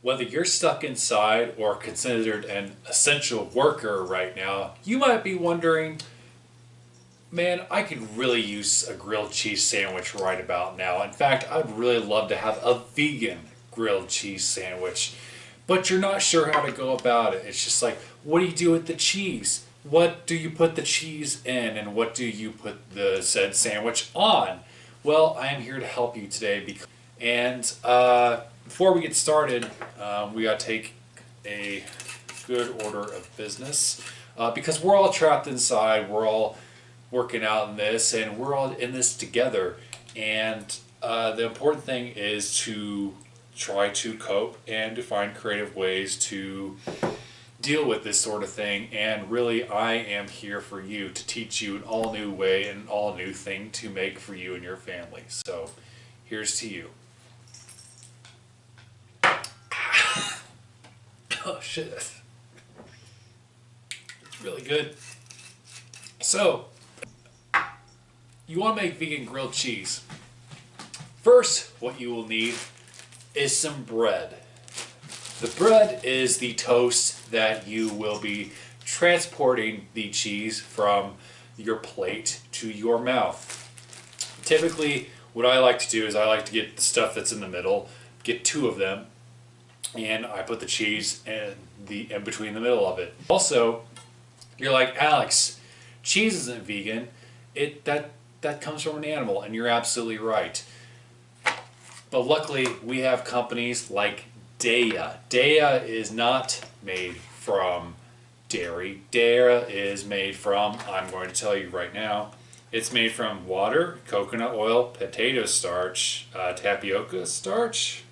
Whether you're stuck inside or considered an essential worker right now, you might be wondering, man, I could really use a grilled cheese sandwich right about now. In fact, I'd really love to have a vegan grilled cheese sandwich. But you're not sure how to go about it. It's just like, what do you do with the cheese? What do you put the cheese in? And what do you put the said sandwich on? Well, I am here to help you today. Before we get started, we got to take a good order of business because we're all trapped inside. We're all working out in this, and we're all in this together. And the important thing is to try to cope and to find creative ways to deal with this sort of thing. And really, I am here for you to teach you an all new way and all new thing to make for you and your family. So here's to you. Oh shit, it's really good. So you want to make vegan grilled cheese. First, what you will need is some bread. The bread is the toast that you will be transporting the cheese from your plate to your mouth. Typically, what I like to do is I like to get the stuff that's in the middle, get two of them, and I put the cheese in between the middle of it. Also, you're like, Alex, cheese isn't vegan. That comes from an animal, and you're absolutely right. But luckily, we have companies like Daiya. Daiya is not made from dairy. Daiya is made from, I'm going to tell you right now, it's made from water, coconut oil, potato starch, tapioca starch,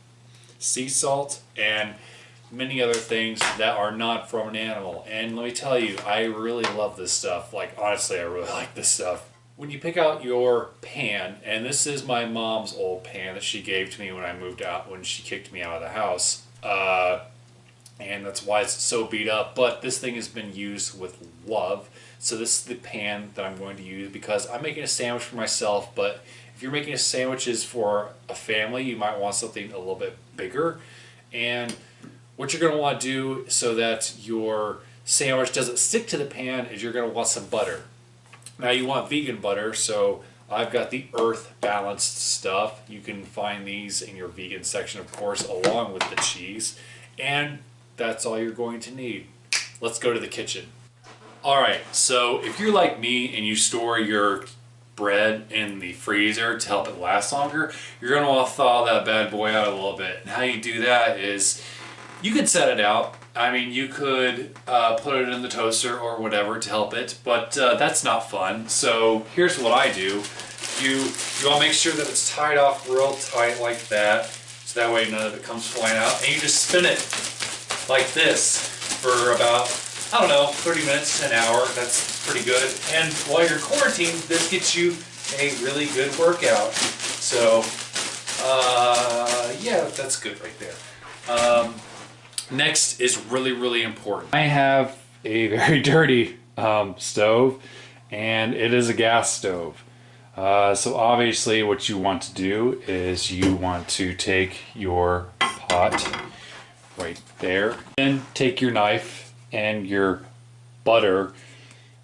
sea salt, and many other things that are not from an animal. And let me tell you, I really love this stuff. Like, honestly, I really like this stuff. When you pick out your pan, and this is my mom's old pan that she gave to me when I moved out, when she kicked me out of the house, and that's why it's so beat up, but this thing has been used with love. So this is the pan that I'm going to use because I'm making a sandwich for myself, but if you're making sandwiches for a family, you might want something a little bit bigger. And what you're going to want to do so that your sandwich doesn't stick to the pan is you're going to want some butter. Now you want vegan butter, so I've got the earth balanced stuff. You can find these in your vegan section, of course, along with the cheese. And that's all you're going to need. Let's go to the kitchen. Alright, so if you're like me and you store your bread in the freezer to help it last longer, you're going to want to thaw that bad boy out a little bit. And how you do that is you could set it out. I mean, you could put it in the toaster or whatever to help it, but that's not fun. So here's what I do. You want to make sure that it's tied off real tight like that, so that way none of it comes flying out. And you just spin it like this for about, I don't know, 30 minutes to an hour. That's pretty good. And while you're quarantined, this gets you a really good workout. So, yeah, that's good right there. Next is really, really important. I have a very dirty stove, and it is a gas stove. So obviously what you want to do is you want to take your pot right there, and take your knife and your butter,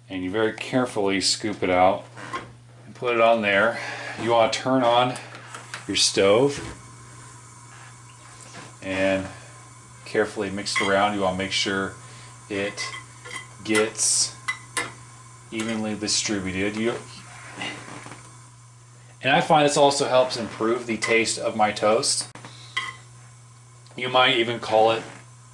and you very carefully scoop it out and put it on there. You want to turn on your stove and carefully mix it around. You want to make sure it gets evenly distributed. And I find this also helps improve the taste of my toast. You might even call it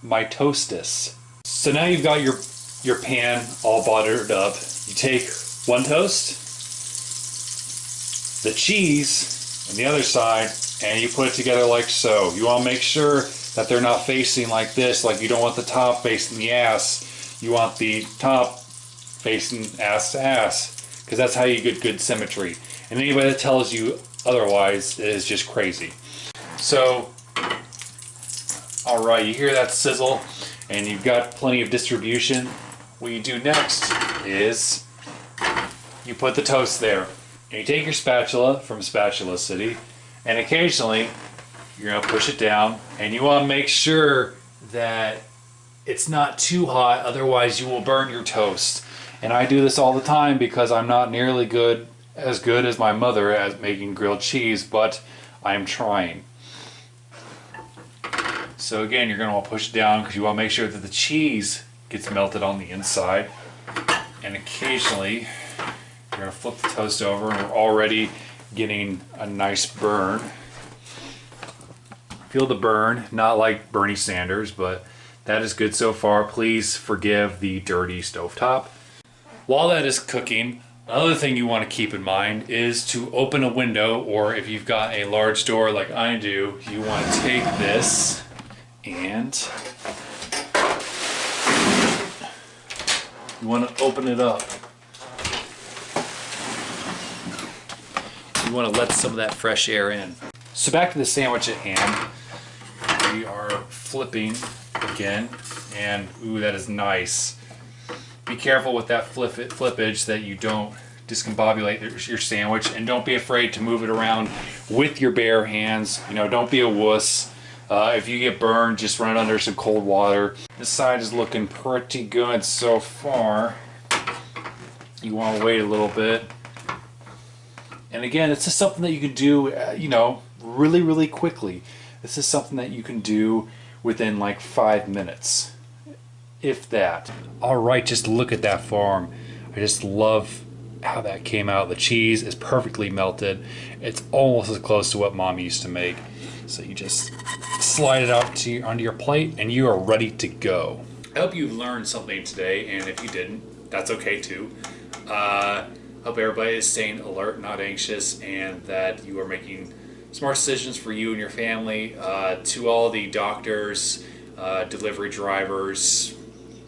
my toastus. So now you've got your pan all buttered up. You take one toast, the cheese on the other side, and you put it together like so. You want to make sure that they're not facing like this. Like, you don't want the top facing the ass. You want the top facing ass to ass, because that's how you get good symmetry. And anybody that tells you otherwise is just crazy. So, alright, you hear that sizzle and you've got plenty of distribution. What you do next is you put the toast there. And you take your spatula from Spatula City, and occasionally You're gonna push it down, and you want to make sure that it's not too hot, otherwise you will burn your toast. And I do this all the time because I'm not nearly as good as my mother at making grilled cheese, but I'm trying. So again, you're going to want to push it down because you want to make sure that the cheese gets melted on the inside. And occasionally, you're going to flip the toast over, and we're already getting a nice burn. Feel the burn, not like Bernie Sanders, but that is good so far. Please forgive the dirty stovetop. While that is cooking, another thing you want to keep in mind is to open a window, or if you've got a large door like I do, you want to take this and you want to open it up. You want to let some of that fresh air in. So back to the sandwich at hand. We are flipping again, and ooh, that is nice. Be careful with that flippage that you don't discombobulate your sandwich, and don't be afraid to move it around with your bare hands. You know, don't be a wuss. If you get burned, just run it under some cold water. This side is looking pretty good so far. You want to wait a little bit. And again, it's just something that you can do, you know, really, really quickly. This is something that you can do within like 5 minutes, if that. All right, just look at that form. I just love how that came out. The cheese is perfectly melted. It's almost as close to what Mom used to make. So you just slide it out onto your plate, and you are ready to go. I hope you've learned something today, and if you didn't, that's okay too. Hope everybody is staying alert, not anxious, and that you are making smart decisions for you and your family. To all the doctors, delivery drivers,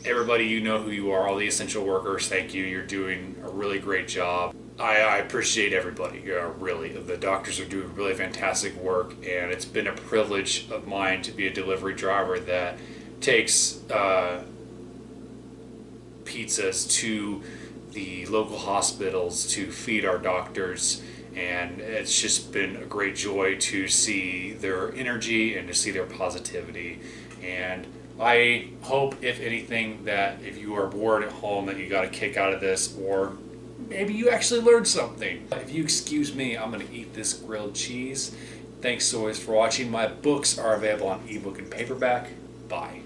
everybody, you know who you are, all the essential workers, thank you. You're doing a really great job. I appreciate everybody, really. The doctors are doing really fantastic work, and it's been a privilege of mine to be a delivery driver that takes pizzas to the local hospitals to feed our doctors, and it's just been a great joy to see their energy and to see their positivity. And I hope, if anything, that if you are bored at home, that you got a kick out of this, or maybe you actually learned something. If you excuse me, I'm going to eat this grilled cheese. Thanks always for watching. My books are available on ebook and paperback. Bye.